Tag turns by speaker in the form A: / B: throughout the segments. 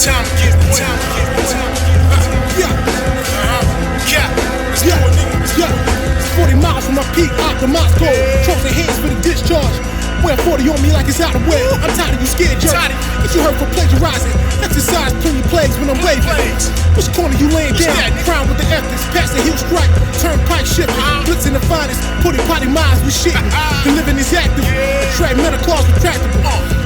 A: time to get, what time to get, what time to get. Yeah. 40 miles from my peak, out to Moscow. Trophy hands for the discharge. Wear 40 on me like it's out of way. I'm tired of you scared jerk. Get you hurt for plagiarizing. Exercise plenty plagues when I'm waving. Which corner you laying down? Crown with the ethics. Pass the heel strike. Turnpike shifting. Blitzing the finest. Putting potty minds with shit. The living is active. Attract metal claws retractable.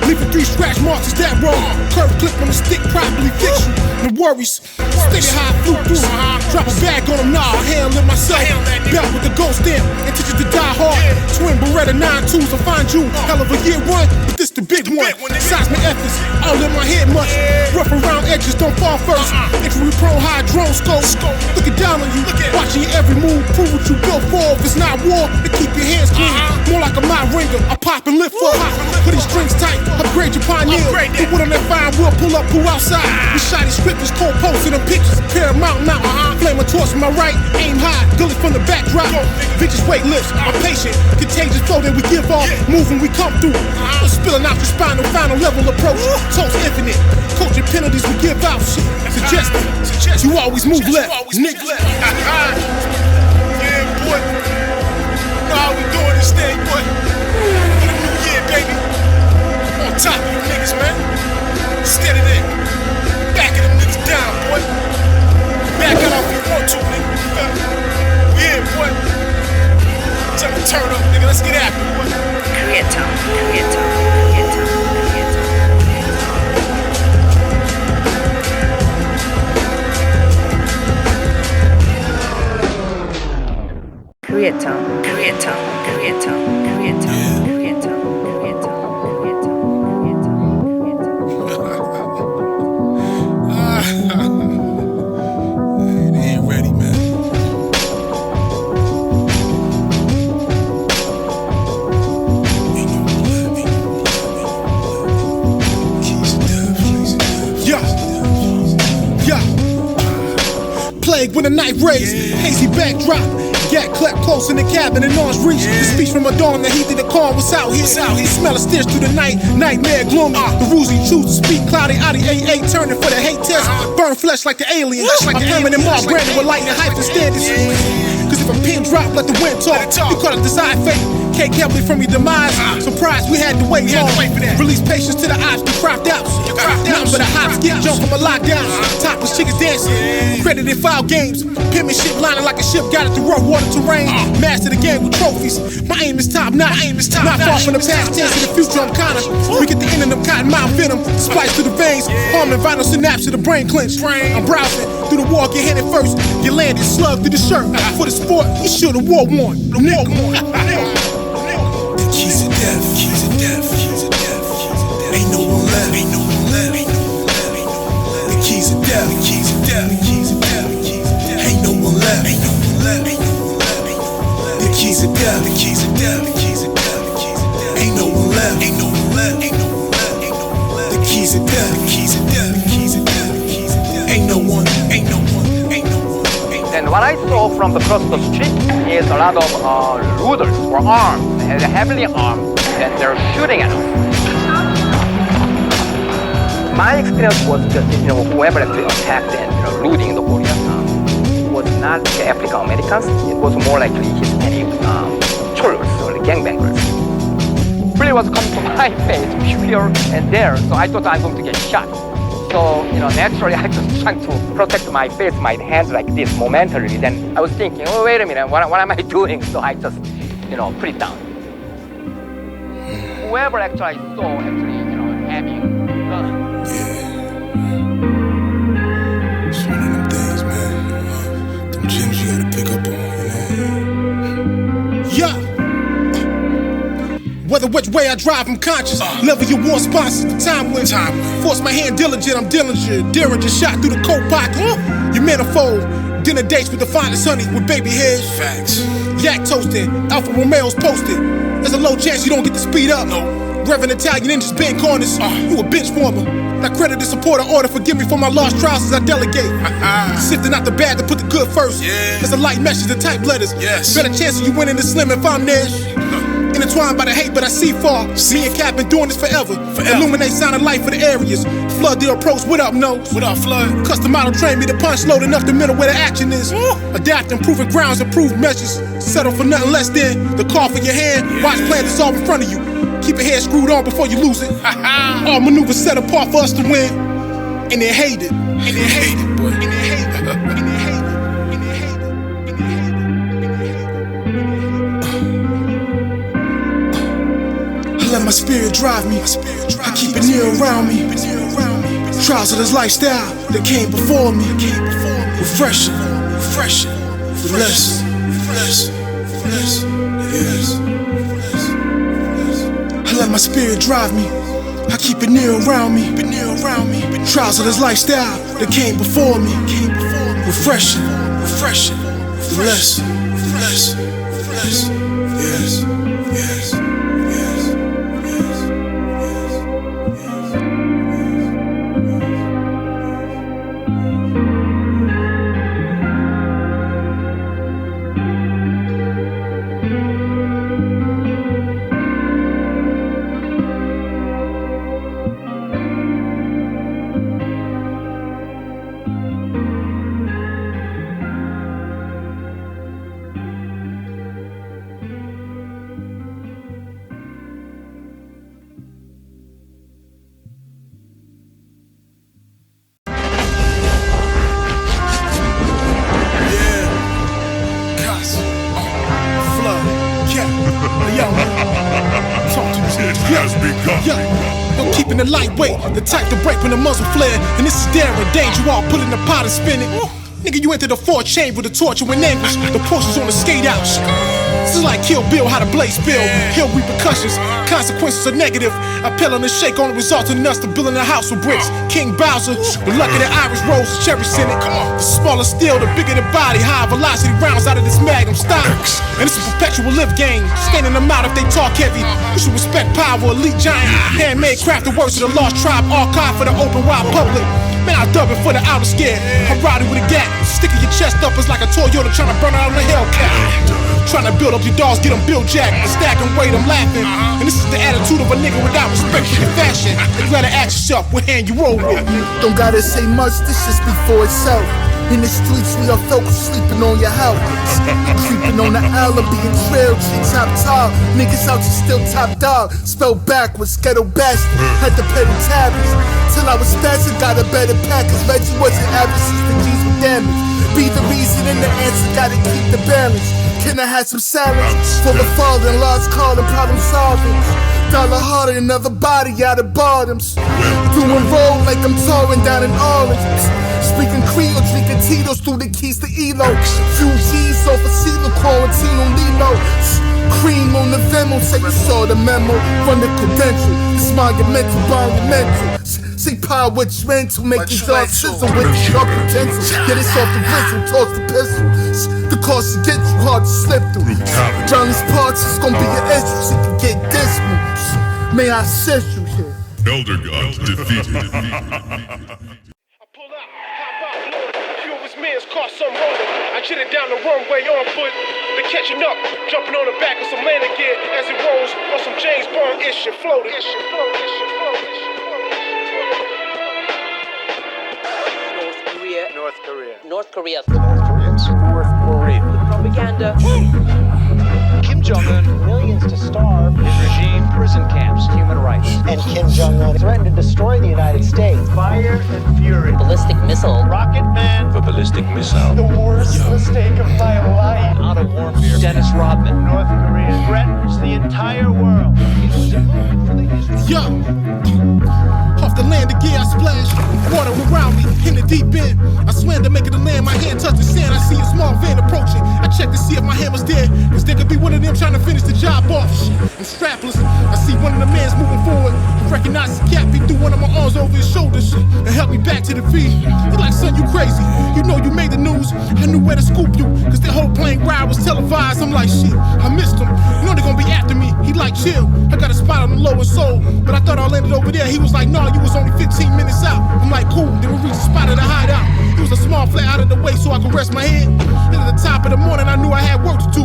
A: Leaving 3 scratch marks, is that wrong? Curve clip on the stick, probably fix you. No worries. Steady how I flew through. Drop a bag on them, nah, I handle it myself. Belt with the gold stamp. Intentions to die hard. Twin Beretta 9-2s, I'll find you. Hell of a year one, but this the big one. Seismic efforts, all in my head much. Rough around edges, don't fall first. Injury prone, high drone scope. Looking down on you, watching your every move. Prove what you built for. If it's not war, then keep your hands clean. More like a mile ringer, I pop and lift up. Put these strings tight, upgrade your pioneer. Put wood on that fire, we'll pull up, pull outside. We shot these scriptures, cold posts in them pictures. Paramount mountain, flame a torch from my right, aim high, gully from the backdrop. Bitches weight lifts, I'm patient, contagious flow that we give off, moving we come through. Spilling out your spinal, final level approach. Toast infinite, coaching penalties we give out. Suggesting, you always move left, nigga. Yeah, boy. You know how we doing this thing, boy. For the new year, baby. On top of you niggas, man. Steady there. Backing them niggas down, boy. Back it off if you want to, nigga. Yeah, boy. Tell me turn up, nigga. Let's get after it, boy.
B: Koreatown.
A: They ain't ready, man. Yeah. Plague when the night rays, hazy backdrop. Gat clap close in the cabin and arms reach. The speech from a dawn that he did the call was out here. Smell a stitch through the night, nightmare gloomy. The rules he choose to speak, cloudy, outy, AA, turning for the hate test. Burn flesh like the alien. I'm permanent mark, branded with lightning, hype and standards. Cause if a pin drop, let the wind talk. You call it desire fate. Can't help it from your demise. Surprise, we had to wait long. Release patience to the ops, we cropped out. Nothing but a hop, skip, jump from a lockdown. Topless chickens dancing, credited foul games. Penmanship lining like a ship, got it through rough water terrain. Master the game with trophies. My aim is top notch. Not far from the past tense to the future, I'm kinda. We get the end of them cotton mouth venom. Splice through the veins, harming vinyl synapse to the brain clench. I'm browsing through the wall, get headed first. You landed, slug through the shirt. For the sport, you should've war worn. The war worn. Keys of death. Ain't no one left. The keys of death. Ain't no one left. The keys of death. Ain't no one left. The keys of death. Ain't no one.
C: And what I saw from across the street is a lot of looters were armed, and heavily armed, and they're shooting at us. My experience was just, whoever actually attacked and looting the Koreatown was not the African Americans. It was more likely Hispanic cholos or gangbangers. Really was coming to my face, here and there, so I thought I'm going to get shot. So, naturally I was trying to protect my face, my hands like this momentarily. Then I was thinking, oh, wait a minute, what am I doing? So I just, put it down. Whoever actually I saw having guns.
A: It's one of them things, man. Them gems you gotta pick up on, Yeah! Whether which way I drive, I'm conscious. Level you want sponsors, the time when force my hand diligent, I'm diligent. Derringer shot through the coat pocket. You're manifold. Dinner dates with the finest honey with baby heads. Facts. Yak toasted, Alfa Romeo's posted. There's a low chance you don't get to speed up. Reverend Italian ninjas bend corners. You a bench warmer. Now credit the support and order. Forgive me for my lost trousers, I delegate. Sifting out the bad to put the good first. There's a light message to type letters. Better chance of you winning the slim if I'm there. Intertwined by the hate, but I see far. Me and Cap been doing this forever. Illuminate sound of life for the areas. Flood the approach, what up, no? What up, Flood? Custom model train me to punch load enough to middle where the action is. Adapt, improving grounds, improved measures. Settle for nothing less than the call for your hand. Watch plan that's all in front of you. Keep your head screwed on before you lose it. All maneuvers set apart for us to win. And they hate it. And they hate it, boy. And they hate it. And they hate it. Let my spirit drive me. I keep it near around me. Trials of this lifestyle that came before me. Refreshing, yes. I let my spirit drive me. I keep it near around me. Trials of this lifestyle that came before me. Refreshing, yes. I'm keeping it lightweight, the type to break when the muzzle flare. And this is D.R.E. danger, all put in the pot and spin it. Nigga, you enter the fourth chamber, the torture with anguish. The portions on the skate out. This is like Kill Bill, how the blaze spill. Hill repercussions, consequences are negative. I pill on the shake, only resulting in us to building a house with bricks. King Bowser, the luck of the Irish rose, the cherry scented. The smaller steel, the bigger the body. High velocity rounds out of this magnum stock. And it's a perpetual live game. Staining them out if they talk heavy. You should respect power, elite giant. Handmade crafted words of the lost tribe. Archive for the open wide public. Man, I dub it for the outer scared. I'm riding with a gap. Sticking your chest up is like a Toyota trying to burn out on a Hellcat. Trying to build up your dogs, get them build jack. Stack and weight, I'm laughing. And this is the attitude of a nigga without respect for your fashion. You gotta ask yourself what hand you roll with.
B: Don't gotta say much, this just speak for itself. In the streets, we are focused, sleeping on your health. Creeping on the alibi and trail, tree top top. Niggas out here still top dog. Spelled backwards, ghetto bastard. Had to pedal tablets. Till I was faster, got a better pack. Cause Reggie wasn't average since the G's were damaged. Be the reason and the answer, gotta keep the balance. Can I have some silence? For the father and lost call and problem solving. Dollar harder than another body out of bottoms. Doing roll like I'm touring down in Orange. Speaking Creole, drinking Tito's through the keys to Elo. Few G's off a CeeLo, quarantine on Lilo. Cream on the Venmo, say you saw the memo. Run the credential, it's monumental, say power what you mental, make your dog sizzle with the sharp potential. Get it off the whistle, toss the pistol. The cost to get you hard to slip through. Around these parts, it's gonna be your issue, so you can get this move. May I assist you here?
D: Elder God defeated.
A: Caught some rolling. I jittered down the runway on foot. They're catching up, jumping on the back of some landing gear as it rolls on some James Bond ish and floating.
E: North Korea. Propaganda.
F: Kim Jong-un, millions to starve. His regime, prison camps, human rights.
G: And Kim Jong-un threatened to destroy the United States.
F: Fire and fury.
E: Ballistic missile.
F: Rocket Man.
D: The ballistic missile.
F: The worst mistake of my life. Out of warfare. Dennis Rodman. North Korea threatens the entire world.
A: Off the land again, I splash water around me in the deep end. I swam to make it to land, my hand touched the sand. I see a small van approaching. I check to see if my hammer's dead, cause there could be one of them trying to finish the job off. I'm strapless. I see one of the mans moving forward. Recognize the cap, he threw one of my arms over his shoulders and helped me back to the feet. He like, son, you crazy. You know you made the news. I knew where to scoop you, cause the whole plane ride was televised. I'm like, shit, I missed him. You know they gonna be after me. He like, chill. I got a spot on the lower soul, but I thought I landed over there. He was like, no, you was only 15 minutes out. I'm like, cool. Then we reached the spot of the hideout. He was a small flat out of the way so I could rest my head. And at the top of the morning, I knew I had work to do.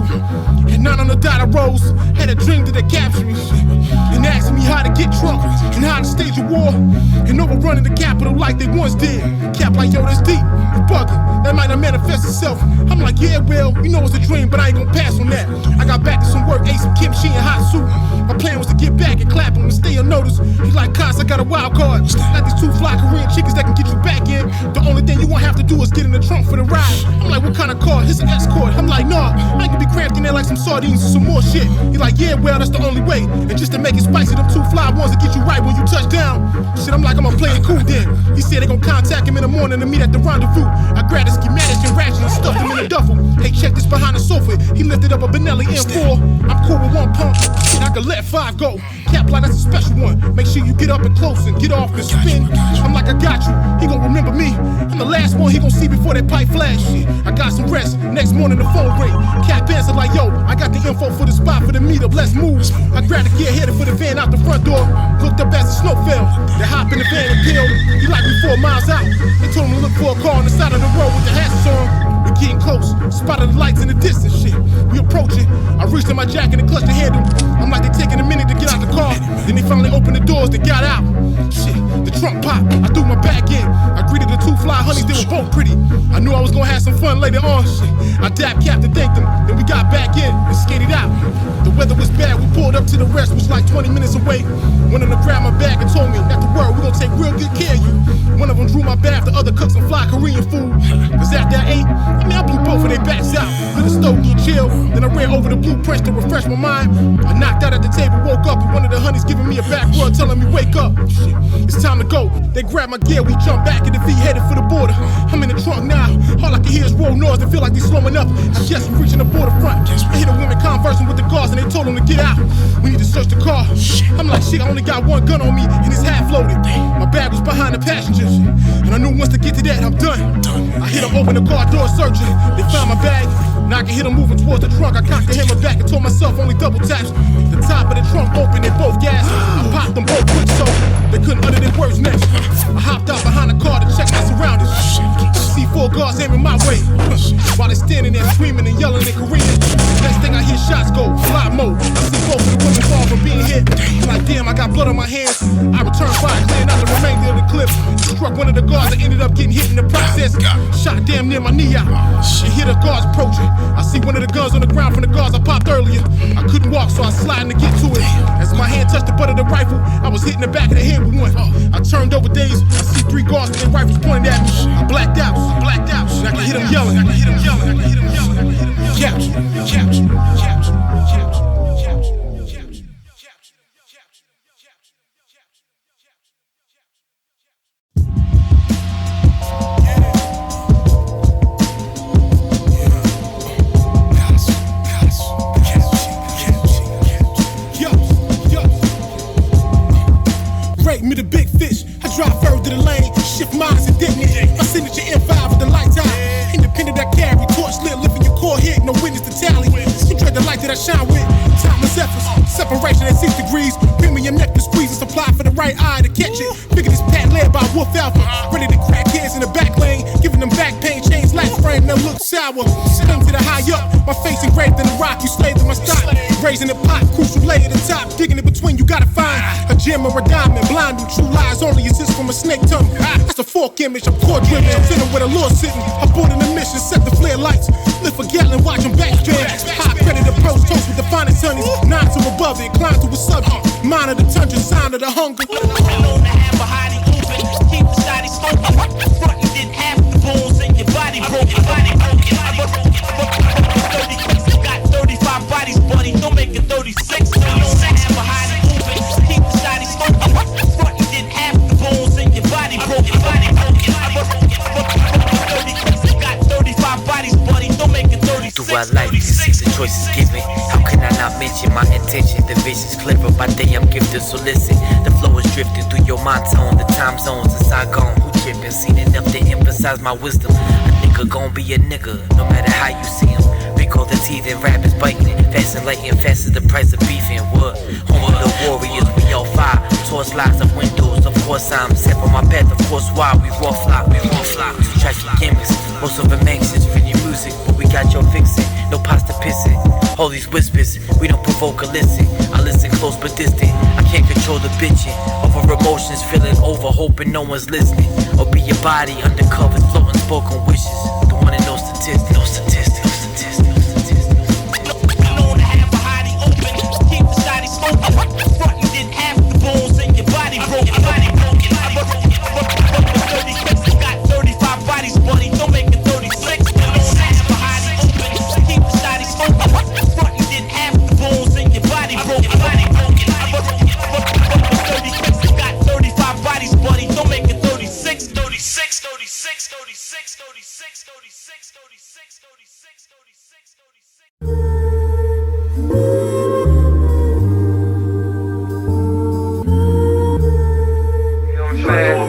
A: And 9 on the dot, I rose, had a dream that they captured me. And asked me how to get drunk and how to stage a war and overrunning the capital like they once did. Cap like, yo, that's deep, you bugging. That might not manifest itself. I'm like, yeah, well, you know it's a dream, but I ain't gonna pass on that. I got back to some work, ate some kimchi and hot soup. My plan was to get back and clap him and stay unnoticed. He's like, Cutz, I got a wild card. Got these 2 fly Korean chickens that can get you back in. The only thing you won't have to do is get in the trunk for the ride. I'm like, what kind of car? It's an escort. I'm like, nah, I ain't gonna be cramped in there like some sardines or some more shit. He's like, yeah, well, that's the only way. And just to make it spicy, them 2 fly ones that get you right when you touch down. Shit, I'm like, I'm gonna play it cool then. He said they gonna contact him in the morning to meet at the rendezvous. I grabbed the schematics and ratchets and stuffed them in the duffel. Hey, check this behind the sofa. He lifted up a Benelli M4. I'm cool with 1 pump. Shit, I could let 5 go. Cap like that's a special one. Make sure you get up and close and get off and spin. I'm like, I got you. He gon' remember me. I'm the last one he gon' see before that pipe flash. Shit, I got some rest. Next morning the phone ring. Cap answered like, yo, I got the info for the spot for the meetup. Let's move. I grabbed the gear, headed for the van out the front door. Looked up as the snow fell. They hop in the van and peeled. He like me 4 miles out. They told him to look for a car on the side of the road with the hazards on. We're getting close, spotted the lights in the distance, shit. We approaching, I reached in my jacket and clutched the handle. I'm like, they taking a minute to get out the car. Then they finally opened the doors, they got out. Shit, the trunk popped, I threw my bag in. I greeted the 2 fly honeys, they were both pretty. I knew I was gonna have some fun later on, shit. I dapped Cap to thank them, then we got back in and skated out. The weather was bad, we pulled up to the rest, was like 20 minutes away. One of them grabbed my bag and told me, not to worry, we gonna take real good care of you. One of them drew my bath, the other cooked some fly Korean food. Cause after I ate, I blew both of their backs out. Lit a stogie and chill. Then I ran over the blueprints to refresh my mind. I knocked out at the table, woke up, and one of the honeys giving me a back rub, telling me, wake up. Shit, it's time to go. They grabbed my gear, we jumped back in the V, headed for the border. I'm in the trunk now. All I can hear is roll noise. They feel like they slowing up. I guess I'm reaching the border front. I hear the women conversing with the guards, and they told them to get out. We need to search the car. I'm like, shit, I only got 1 gun on me, and it's half loaded. My bag was behind the passengers, and I knew once to get to that, I'm done. I hit them open the car door searching. They found my bag. Now I can hear them moving towards the trunk. I cocked the hammer back and told myself only double taps. The top of the trunk open, they both gas. I popped them both quick so they couldn't utter their words next. I hopped out behind the car to check my surroundings. I see 4 guards aiming my way while they standing there screaming and yelling in Korean. Next thing I hear shots go, fly mode. I see both of the women fall from being hit. I'm like, damn, I got blood on my hands. I returned fire, clearing out the remainder of the clip. Struck one of the guards that ended up getting hit in the process. Shot damn near my knee out. And hear the guards approaching. I see one of the guns on the ground from the guards I popped earlier. I couldn't walk, so I sliding to get to it. As my hand touched the butt of the rifle, I was hitting the back of the head with one. I turned over days. I see 3 guards with their rifles pointing at me. I blacked out. And I can hear them yelling. Capture. Rate me the big fish. I drive further to the lane, shift minds and dignity. My signature M5 with the lights out. Independent I carry, torch lit, lifting your core hit, no witness to tally. You dread the light that I shine with. Timeless efforts, separation at 6 degrees. Premium nectar squeeze and supply for the right eye to catch it. Figure this pat led by Wolf Alpha. Ready to crack heads in the back lane, giving them back pain, chains, light frame, they look sour. Slim to the high up, my face engraved in the rock, you slaved in my stock. Raising the pot, crucial lay at the top, digging in between, you gotta find a gem or a diamond. Blind new true lies only exist from a snake tongue. That's a fork image, I'm core driven. I'm sitting where the Lord sitting. I boarded the mission, set the flare lights. Lift a gallon, watch them backspin. High credit approach, toast with the finest honeys. 9 to above it, inclined to a subject. Mind of the tundra, sign of the hunger.
H: Alone to have a hottie open, keep the shotty smoking. Front and did half the bones in your body broken. Got 35 bodies, buddy, don't make it 36. Alone to have a hottie open, keep the shotty smoking. Front and did half the bones in your body broken. Got 35 bodies, buddy, don't make it 36.
I: Do I like to see the choices given? How can I not mention my intention? The vision's clearer, by day I'm gifted, so listen. The flow is drifting through your monotone. The time zones is Saigon. Who tripping? Seen enough to emphasize my wisdom. A nigga gon' be a nigga, no matter how you see him. Big all the teeth and rappers biting it. Fast and light and fast as the price of beef and wood. Home of the warriors, we all fire. Torch lights up windows, of course I'm set on my path, of course why we raw fly. Two tracks for gimmicks, most of them anxious for your music, but we got your fixin', no pasta pissing. All these whispers, we don't provoke or listen. I listen close but distant, I can't control the bitching. Over emotions, feeling over, hoping no one's listening. Or be your body, undercovers, floating spoken wishes. The one in no statistics, no statistics, no statistics, no statistics.
H: Known to have a hottie open, keep the shotty smoking. Frontin' did half the bones in your body broken. Got 35 bodies, buddy, don't make it 36. Known to have a hottie open, keep the shotty smoking. Frontin' did half the bones in your body broken. Got 35 bodies, buddy, don't make it 36. 36, 36, 36, 36, 36, 36, 36, 36, 36.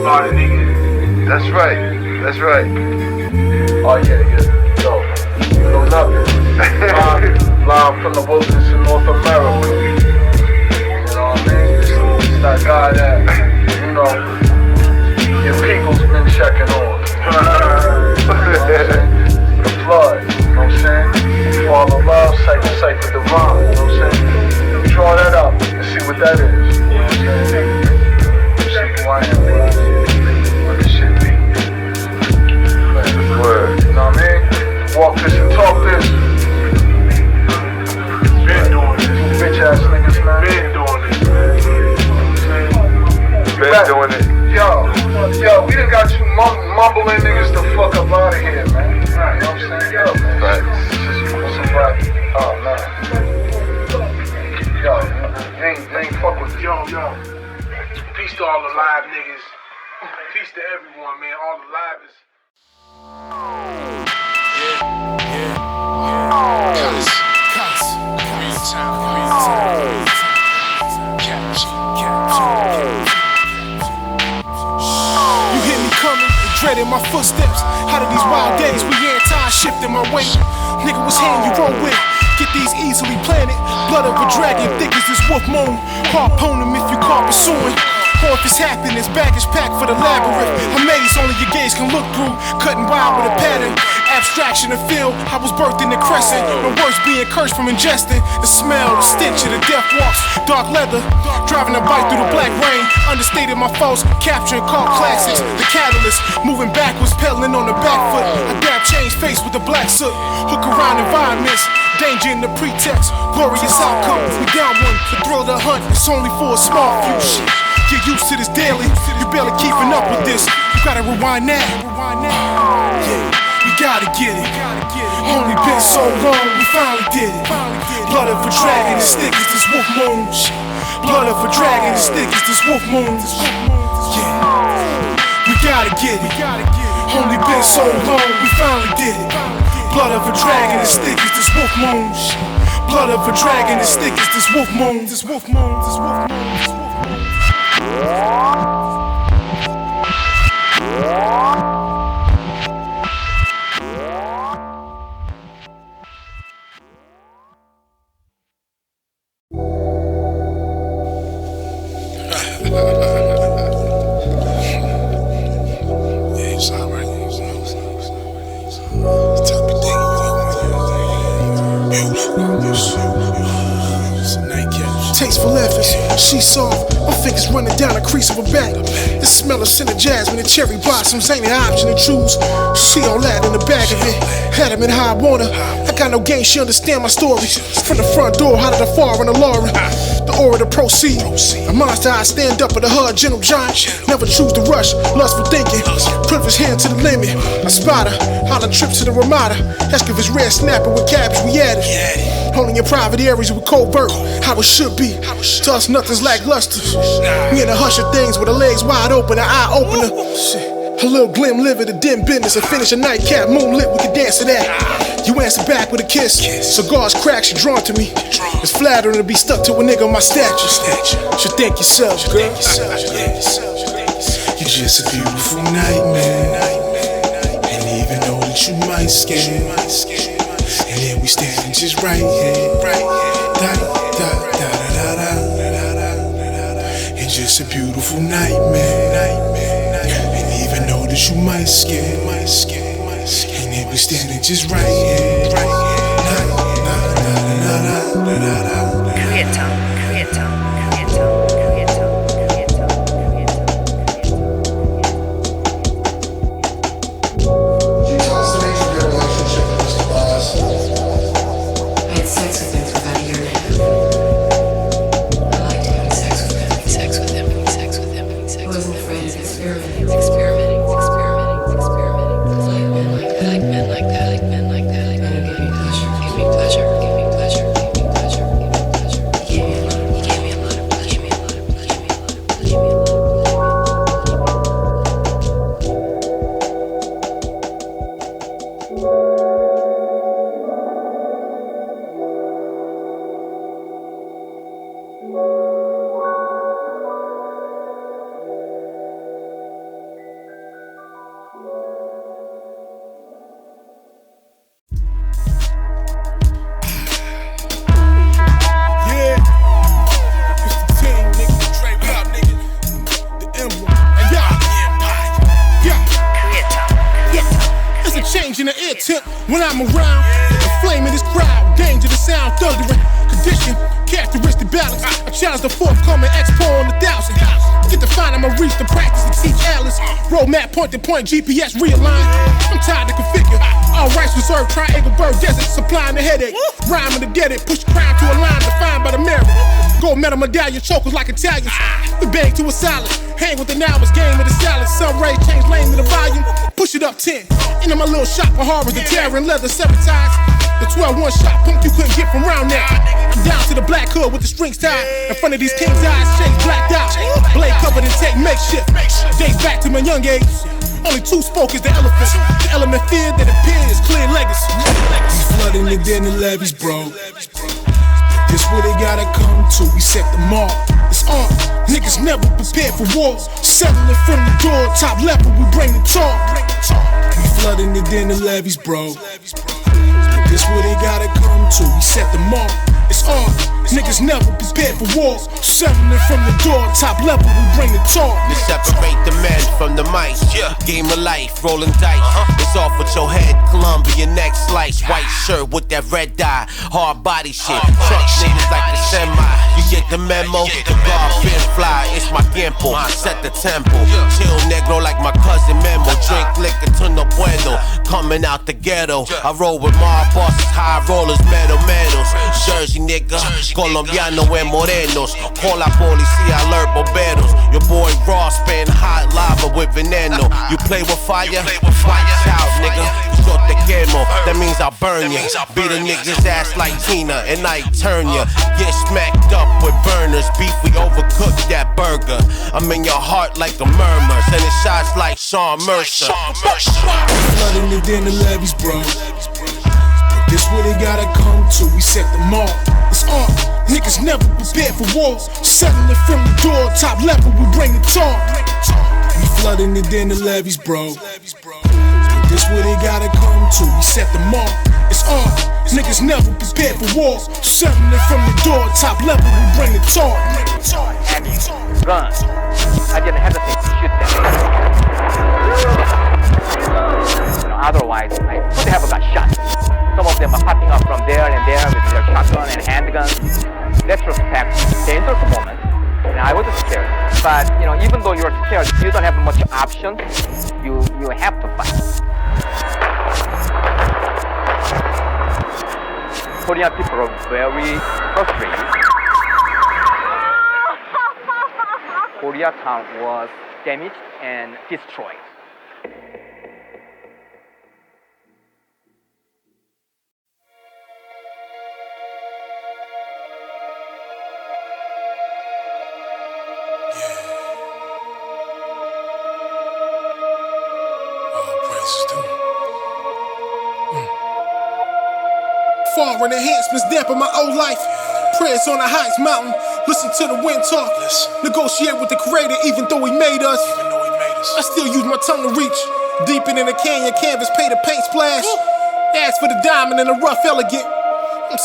J: About it, nigga. That's right. That's right. Oh yeah. Yo, you know nothing. Live from the wilderness in North America. You know what I mean? It's that guy that, you know, your people's been checking on. The flood, you know what I'm saying? Father love, Cypher divine, you know what I'm saying? Draw that up and see what that is. You know what I'm saying? See who I am, what this shit be. Word, you know what I mean? Walk this and talk this. Been doing this. Bitch ass niggas, man. Been doing this, man. Been doing it. Yo, we done got you mumbling niggas the fuck up out of here, man. You know what I'm saying? Yo, man. Right. Somebody. Oh, man. Yo, you ain't fuck with it. Yo. Peace to all the live niggas. Peace to everyone, man. All the livers.
A: Cutz. Real time. You hear me coming, dreading my footsteps. Out of these wild days, we anti-shifting my weight. Nigga, what's hand you roll with? Get these easily planted. Blood of a dragon, thick as this wolf moon. Harpoon him if you caught pursuing. Or if it's happiness, baggage packed for the labyrinth. A maze only your gaze can look through. Cutting wild with a pattern. Abstraction of feel, I was birthed in the crescent. No worse being cursed from ingesting. The smell, the stench of the death walks. Dark leather, driving a bike through the black rain. Understated my foes, capturing cult classics. The catalyst, moving backwards, pedaling on the back foot. I dab change face with the black soot. Hook around environments, danger in the pretext. Glorious outcome, we down one. The thrill of the hunt, it's only for a small few. Shit. Get used to this daily, you barely keeping up with this. You gotta rewind now. Yeah, we gotta get it. Only been so long, we finally did it. Blood of a dragon, as thick as this wolf moon. Blood of a dragon, as thick as this wolf moon. Yeah, we gotta get it. Only been so long, we finally did it. Blood of a dragon, as thick as this wolf moon. Blood of a dragon, as thick as this wolf moon. This wolf moon, this wolf moon, this wolf moon. Tasteful efforts, she soft, my fingers running down the crease of her back. The smell of scented jasmine and cherry blossoms ain't an option to choose. She all that in the bag of it, had him in how I want her. I got no game, she understand my story. From the front door, how to the far in the Lauren. The aura to proceed. A monster, I stand up at the hard, gentle giant. Never choose to rush, lustful thinking. Privilege hand to the limit. I spot her, how the trip to the Ramada. Ask if it's red snapper with cabbage, we added. Only in private areas with covert, how it should be. To us, nothing's lackluster. Me in a hush of things with her legs wide open, an eye opener. A little glim live at a dim business and finish a nightcap, moonlit, we can dance to that. You answer back with a kiss. Cigars crack, she drawn to me. It's flattering to be stuck to a nigga of my stature. Should thank yourself, girl. You're just a beautiful night, man. And even though that you might scare, And then we standing just right here, right here. Da da da da da da. It's just a beautiful night, man. And even though that you might scare, and then we standing just right here, right here. When I'm around, the flame in this crowd, danger the sound, thundering, condition, characteristic balance. I challenge the forthcoming expo on 1,000. Get to find I'ma reach the practice and teach Alice. Roadmap, point to point, GPS realign. I'm tired to configure. All rights reserved, triangle bird desert, supplying the headache. Rhyming to get it, push crown to a line defined by the merit. Gold medal medallion, chokers like Italians. We bang to a salad, hang with the hours, game of the salad. Sun rays change lane to the volume, push it up 10. Into my little shop for horrors, the tearing leather, 7 ties. The 12-1 shot punk you couldn't get from round there. I'm down to the black hood with the strings tied. In front of these king's eyes, shades blacked out. Blade covered in tape makeshift. Dates back to my young age. Only 2 spoke is the elephant. The element fear that appears, clear legacy. He's flooding it in the levees, bro. This where they gotta come to, we set the mark. It's on, niggas never prepared for wars. Settling from the door, top level, we bring the talk. We flooding it in the levees, bro. This where they gotta come to, we set the mark. It's on, niggas never prepared for wars. Settling from the door, top level, we bring the talk.
K: To separate the men from the mice. Game of life, rolling dice. It's off with your head, Colombian neck slice. White shirt with that red dye, hard body shit. Truck niggas like the semi. You get the memo, the guard fin fly. It's my gimple, set the tempo. Chill negro like my cousin Memo. Drink liquor to no bueno. Coming out the ghetto, I roll with mob bosses, high rollers, metal medals. Jersey nigga, Colombiano and Morenos. Call la policía, alert bomberos. Your boy Raw spin hot lava with veneno. You play with fire, watch out nigga. Yo te quemo, that means I'll burn ya. Beat a nigga's ass like Tina and I turn ya. Get smacked up with burners, beef we overcooked that burger. I'm in your heart like a murmur, sending shots like Sean Mercer.
A: Flooding it in the levees, bro. This where they gotta come to, we set the mark. It's on, niggas never prepared for wars. Settling from the door, top level, we bring the talk. We flooding it in the levees, bro. This where they gotta come to, we set the mark. It's on, niggas never prepared for wars. Settling from the door, top level, we bring the talk.
C: Run. I didn't hesitate to shoot them. Otherwise, I could have got shot. Some of them are popping up from there and there with their shotgun and handguns. Retrospect, dangerous moment. And I was scared. But even though you're scared, you don't have much options. You have to fight. Korean people are very frustrated. Koreatown was damaged and destroyed.
A: Foreign enhancements dampen my old life. Prayers on the highest mountain. Listen to the wind talk. Negotiate with the creator even though he made us. I still use my tongue to reach. Deeper than a canyon canvas, pay the paint splash. Ask for the diamond and the rough elegant.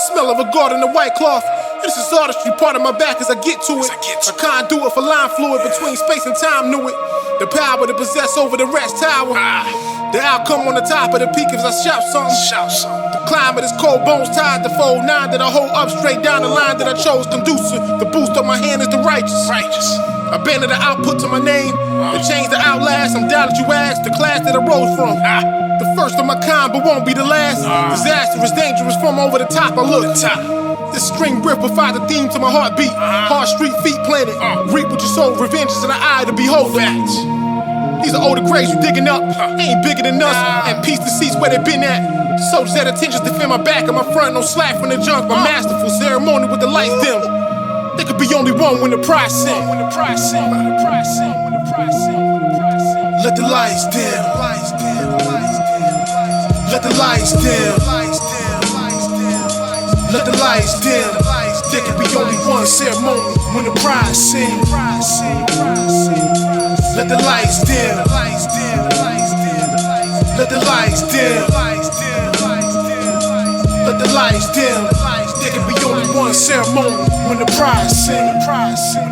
A: Smell of a garden and white cloth. This is artistry, part of my back as I get to it. A conduit for line fluid between space and time, knew it. The power to possess over the rest tower. The outcome on the top of the peak as I shout something. The climate is cold bones tied to fold 9 that I hold up straight down the line that I chose conducive. The boost of my hand is the righteous. I banded the output to my name. The change the outlast, I'm down that you asked. The class that I rose from. The first of my kind, but won't be the last. Disastrous, dangerous from over the top. I look. This string riff provides a theme to my heartbeat. Hard street feet planted. Reap what you sow. Revenge is in the eye to behold. These are older graves you digging up. Ain't bigger than us. And piece the seats where they been at. Soldiers at attention defend my back and my front. No slack from the junk. My masterful ceremony with the lights dim. There could be only one when the prize sing. Let the lights dim. Let the lights dim. Let the lights dim. There could be only one ceremony when the prize sing. Let the lights dim. Let the lights dim. Let the lights dim. There could be only one ceremony when the prize sing. The prize.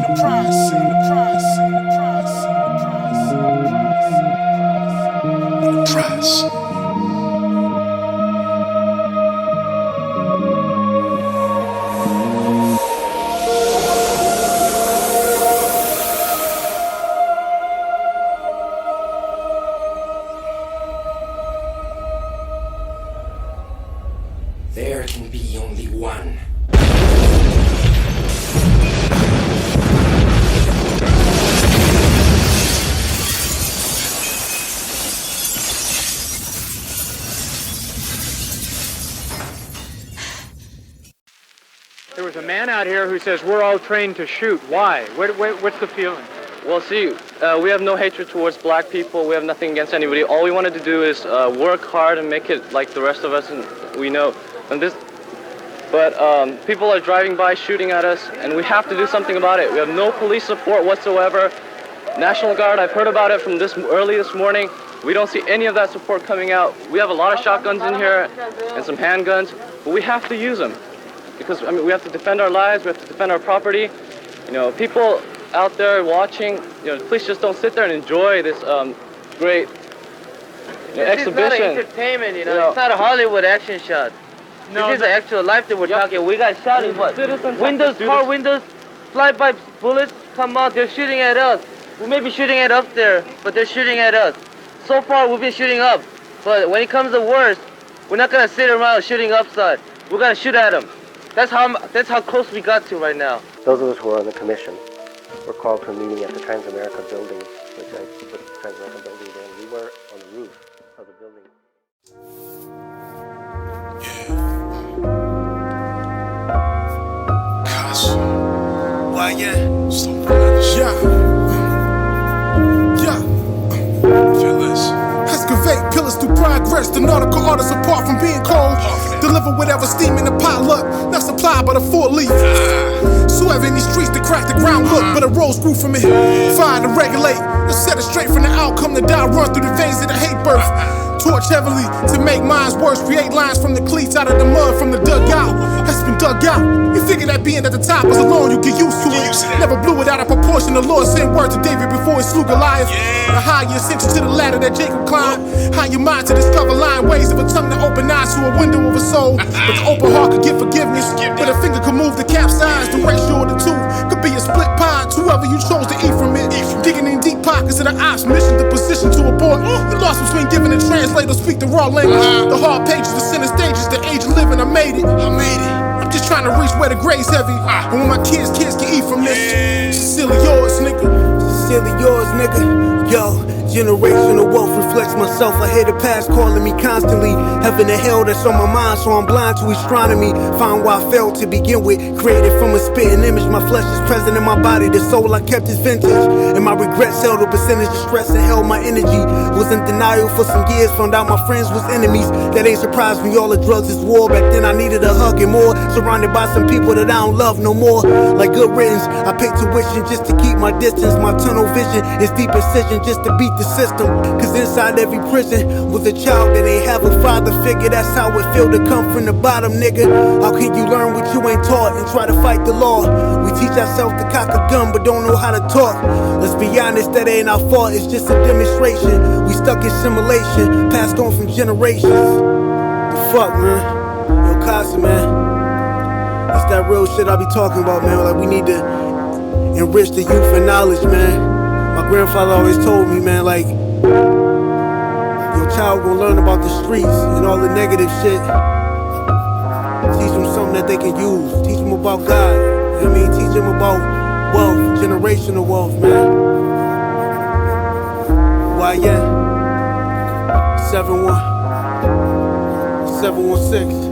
L: There can be only one.
M: There was a man out here who says we're all trained to shoot. Why? What's the feeling?
N: Well, see, we have no hatred towards black people. We have nothing against anybody. All we wanted to do is work hard and make it like the rest of us, and we know. But people are driving by, shooting at us, and we have to do something about it. We have no police support whatsoever. National Guard, I've heard about it from early this morning. We don't see any of that support coming out. We have a lot of shotguns in here and some handguns, but we have to use them because we have to defend our lives. We have to defend our property. People out there watching, please just don't sit there and enjoy this great exhibition.
O: This is not entertainment, It's not a Hollywood action shot.
N: No,
O: this is the actual life that we're talking. We got shot in what? Windows, car windows, fly-by bullets come out. They're shooting at us. We may be shooting at up there, but they're shooting at us. So far, we've been shooting up. But when it comes to worst, we're not gonna sit around shooting upside. We're gonna shoot at them. That's how close we got to right now.
P: Those of us who are on the commission were called to a meeting at the Transamerica building, which I put the Transamerica building there. We were on the roof of the building.
A: Why, yeah. Feel this. Excavate pillars through progress. The nautical artists apart from being cold. Deliver whatever steam in the potluck, not supplied by the 4-leaf. Swerve in these streets to crack the ground look, but a rose grew from it. Fire to regulate, and set it straight from the outcome. The die run through the veins of the hate birth. Torch heavily to make minds worse. Create lines from the cleats out of the mud from the dugout. That's been dug out. You figure that being at the top is alone, you get used to it. Never blew it out of proportion. The Lord sent word to David before he slew Goliath. The higher ascension to the ladder that Jacob climbed. How your mind to discover lying ways of a tongue to open eyes to a window of a soul. But the open heart could get forgiveness. But a finger could move the capsize. The ratio of the two could be a split pie. Whoever you chose to eat from it. Digging in deep pockets of the ops mission, the position to abort. You lost between giving and translator, speak the raw language. The hard pages, the center stages, the age of living. I made it. I'm just trying to reach where the grave's heavy. And when my kids can eat from this. Sincerely yours, nigga.
Q: Sincerely yours, nigga. Yo. Generational wealth reflects myself. I hear the past calling me constantly. Heaven and hell that's on my mind, so I'm blind to astronomy. Find why I failed to begin with. Created from a spitting image. My flesh is present in my body. The soul I kept is vintage. And my regrets held a percentage of stress and held my energy. Was in denial for some years. Found out my friends was enemies. That ain't surprised me. All the drugs is war. Back then I needed a hug and more. Surrounded by some people that I don't love no more. Like good riddance, I paid tuition just to keep my distance. My tunnel vision is deep incision. just to beat the system. Cause inside every prison was a child that ain't have a father figure. That's how it feel to come from the bottom, nigga. How can you learn what you ain't taught and try to fight the law? We teach ourselves to cock a gun but don't know how to talk. Let's be honest, that ain't our fault, it's just a demonstration. We stuck in simulation, passed on from generations. The fuck, man? Yo, Casa, man. It's that real shit I be talking about, man. Like, we need to enrich the youth and knowledge, man. My grandfather always told me, man, like, your child gonna learn about the streets and all the negative shit. Teach them something that they can use. Teach them about God. You know what I mean? Teach them about wealth, generational wealth, man. Why, yeah. 716.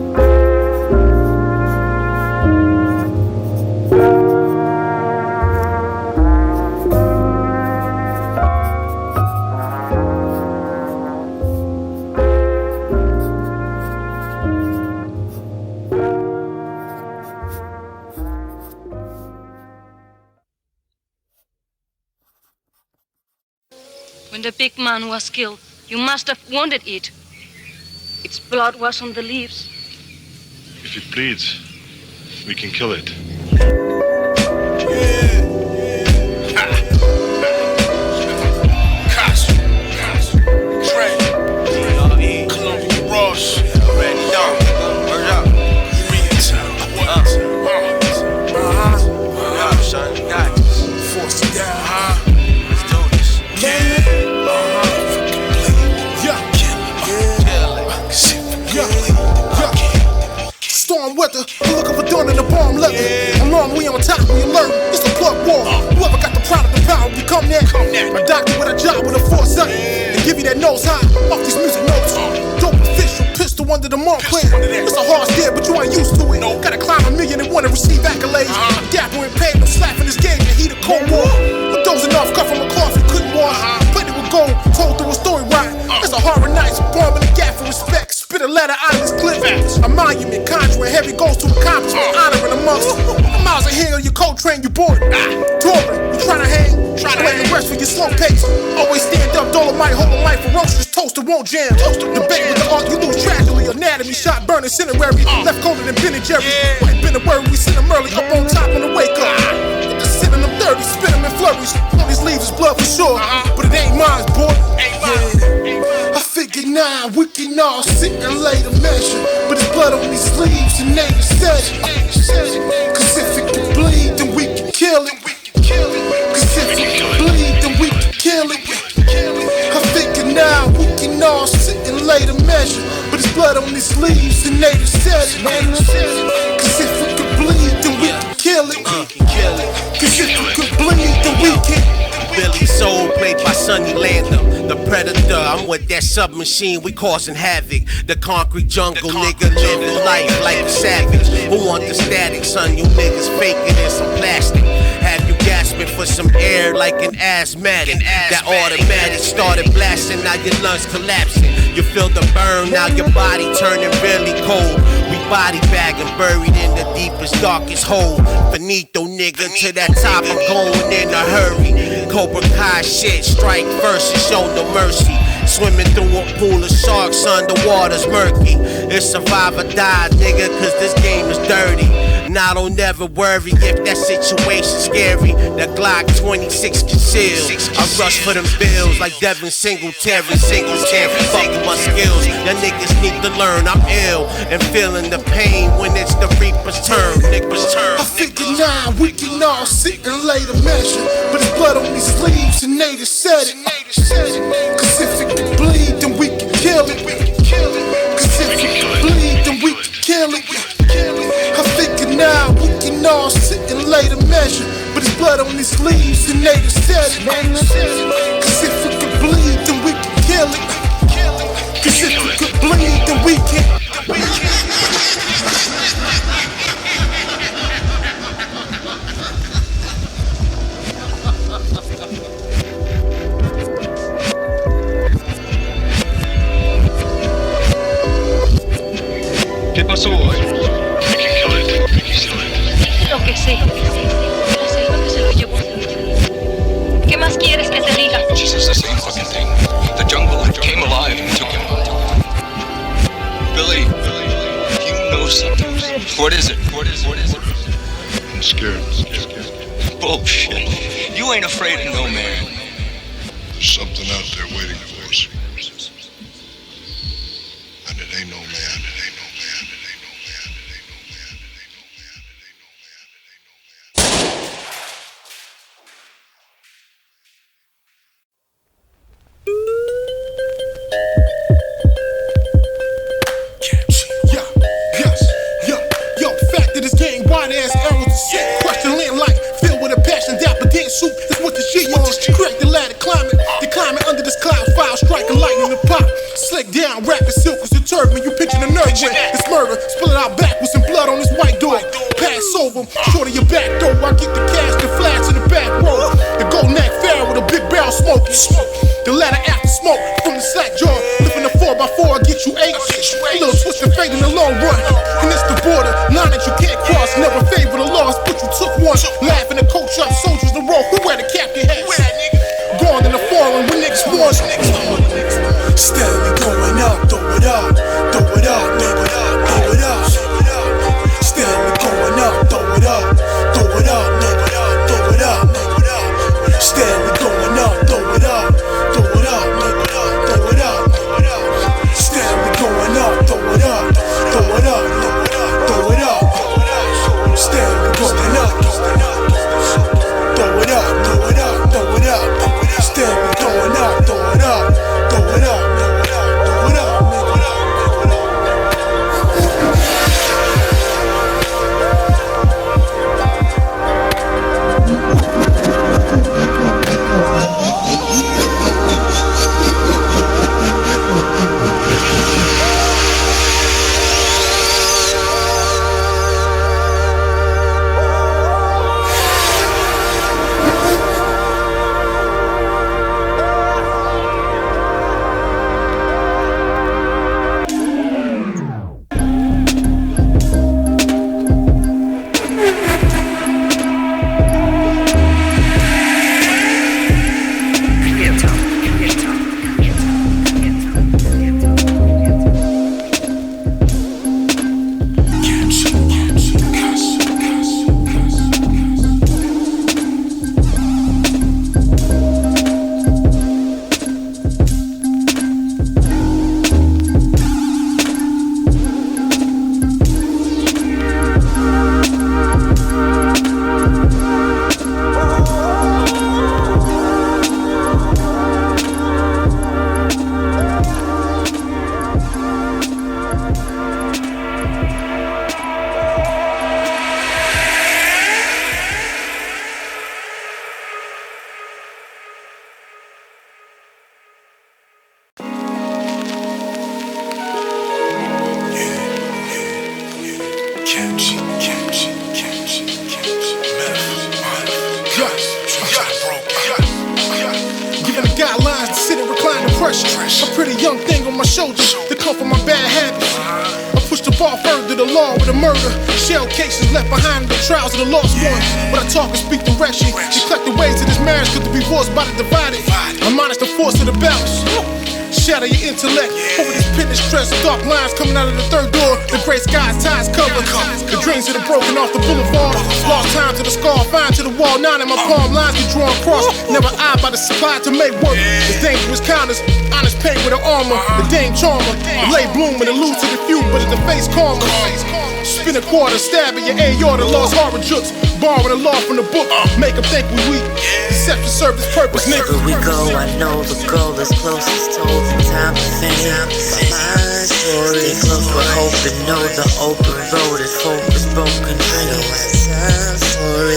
R: When the big man was killed, you must have wanted it. Its blood was on the leaves.
S: If it bleeds, we can kill it.
T: Cutz, D.R.E, Colombian Ross, already done. Word up. Koreatown. Son, got this. Force it down. Let's do this.
A: Storm weather, we're looking for dawn in the bomb leather. Alarm, we on top, we alert. It's a plug war. Whoever got the product, the power, become that. A doctor with a job with a foresight, and give you that nose high off these music notes. Dope official, pistol under the mark plan. It's a hard stare, but you ain't used to it. Gotta climb a million and wanna receive accolades. I'm dapper and paid, no slapping this game, the heat of Cold War. With those enough, cut from a cloth you couldn't wash. Plenty with gold, told through a story right. It's a horror night, bomb in the gap for respect. Spit a letter out of this clip. A monument, conjuring heavy goals to accomplishment, honoring amongst miles of hill, your coat train, you bored. Touring, you trying to hang, waiting rest for your slow pace. Always stand up, Dolomite, hold a life ferocious, toaster won't jam. Debate with the art, you lose tragically. Anatomy, shot, burning, cinerary. Left colder than Ben and Jerry. Ain't been a worry, we send them early, up on top on the wake up. Get the sit in them 30s, spin them in flurries. On these leaves is blood for sure, but it ain't mine, boy. I figured now we can all sit and lay the measure, but it's blood on these sleeves and they said it. Cause if it can bleed, then we can kill it. Cause if it can bleed, then we can kill it. I figured now we can all sit and lay the measure, but it's blood on these sleeves and they said it. Cause if it can bleed, then we can kill it. Cause if it can bleed, then we can.
K: Billy Soul, played by Sonny Landham, the Predator. I'm with that submachine, we causing havoc. The concrete jungle, nigga living life like a savage. Who want the static, son? You niggas faking in some plastic. Have you gasping for some air like an asthmatic? That automatic started blasting, now your lungs collapsing. You feel the burn, now your body turning really cold. We body bagging, buried in the deepest, darkest hole. Finito, nigga, to that top, I'm going in a hurry. Cobra Kai shit, strike first and show no mercy. Swimming through a pool of sharks, underwater's murky. It's survive or die, nigga, cause this game is dirty. Now don't never worry if that situation's scary. The Glock 26 concealed. I rush for them bills like Devin Singletary. Fucking my skills. Y'all niggas need to learn I'm ill and feeling the pain when it's the Reaper's turn. Niggas turn.
A: I figure now we can all sit and lay the measure, but it's blood on these sleeves and they just said it. Cause if it can bleed, then we can kill it. Cause if it can bleed, then we can kill it. I figure now we can all sit and lay the measure, but it's blood on these sleeves and they just said it. Cause if it can bleed, then we can kill it. Cause if it can bleed, then we can.
S: ¿Qué pasó hoy? We can kill it. We can kill it.
R: Lo que sé. La selva que se lo llevó. ¿Qué más quieres que te diga?
S: Jesus,
T: afraid of no man.
D: There's something out there waiting for us. And it ain't no man, it ain't no man, it ain't no man, it ain't no man, it ain't no man, it ain't no man, it ain't no
A: Yo, fact that this game wide ass arrows to set. Question land like filled with a passion, dapper dance soup. That's what the shit on. Crack the ladder, climbing under this cloud file, striking lightning and pop. Slick down, rapping silk as a turban. You picture the nerve with it's murder. Spill it out back with some blood on this white door. Pass over, short of your back door. I get the cash, the flash in the back row. The gold neck fair with a big barrel smoking. The ladder after smoke from the slack jaw. Lifting the 4x4, I get you 8. A little twist and fade in the long run. And it's the border, line that you can't cross. Never favor the loss, but you took one. Laughing the coach up, soldiers in the row. Who wear the captain hats? Gone in the foreign when niggas won.
B: Steadily going up, throw it up, throw it up, nigga, throw it up. Steadily going up, throw it up, throw it up, nigga, throw it up. Steadily going up, throw it up, throw it up, nigga, throw it up. Steadily going up, throw it up, throw it up, throw it up. Steadily going up, throw it up, throw it up, throw it up. Steadily going up, throw it up, throw it up.
A: Giving the guidelines to sit and recline the pressure. A pretty young thing on my shoulders to come from my bad habits. I pushed the bar further, the law with a murder. Shell cases left behind the trials of the lost one. When I talk and speak direction, neglect the ways of this marriage could be divorced by the divided. I'm honest, the force of the balance. Shatter your intellect over this pit of stress. Dark lines coming out of the third door. The gray skies, ties covered. The dreams that are broken off the boulevard. Lost time to the scar, fine to the wall. Nine in my palm, lines get drawn across. Never eyed by the supply to make work. The dangerous counters, honest pain with an armor. The dame charmer, the late bloom and allude to the few, but it's the face karma. Spin a quarter, stab in your aorta, lost horror jukes. Borrowing the law from the book, make them think we weak. Deception serves its purpose, nigga.
I: Wherever we go, I know the goal is closest. Told in time to fame. My story. Stay close with hope and know the open road is focused, broken dreams.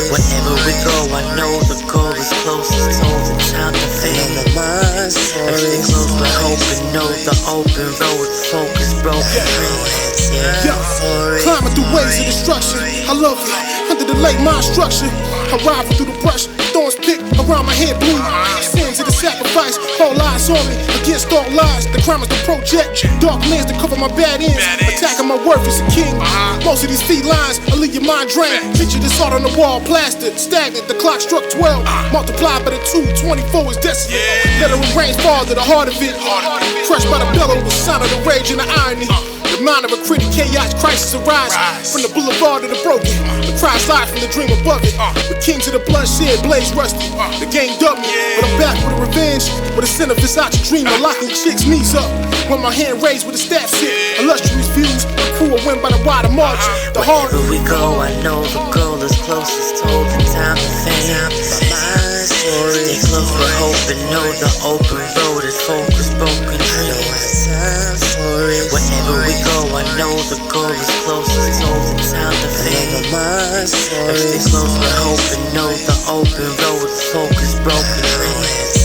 I: Wherever we go, I know the goal is closest. Told in time to fame. My story. Stay close with hope and know the open road is focused, broken dreams.
A: Climbing through ways of destruction, I love it. Under the late mind structure, I ride through the brush. Thorns pick around my head blue. Sins of the sacrifice, all eyes on me. Against all lies, the crime is the project. Dark lens to cover my bad ends. Attacking my worth as a king. Most of these felines, I leave your mind drained. Picture this art on the wall, plastered, stagnant. The clock struck 12. Multiplied by the 2, 24 is desolate. Let it rain fall to the heart of it. Crushed by the bellow, the sound of the rage and the irony. The mind of a critic, chaos, crisis arise. From the boulevard of the broken, the cry slides from the dream above it. The kings of the bloodshed, blaze rusty. The game dubbed me, but I'm back with a revenge. With a center is out your dream, locking chicks' knees up. When my hand raised with a staff sit, illustrious views, the crew will win by the wider margin. The hard.
I: Wherever we go, I know the goal is closest. Told in time to fame. Stay close with hope and know the open road is focused, broken dreams. Wherever we go, I know the goal is closest. Told in time to fame. Stay close with hope and know the open road is focused, broken dreams.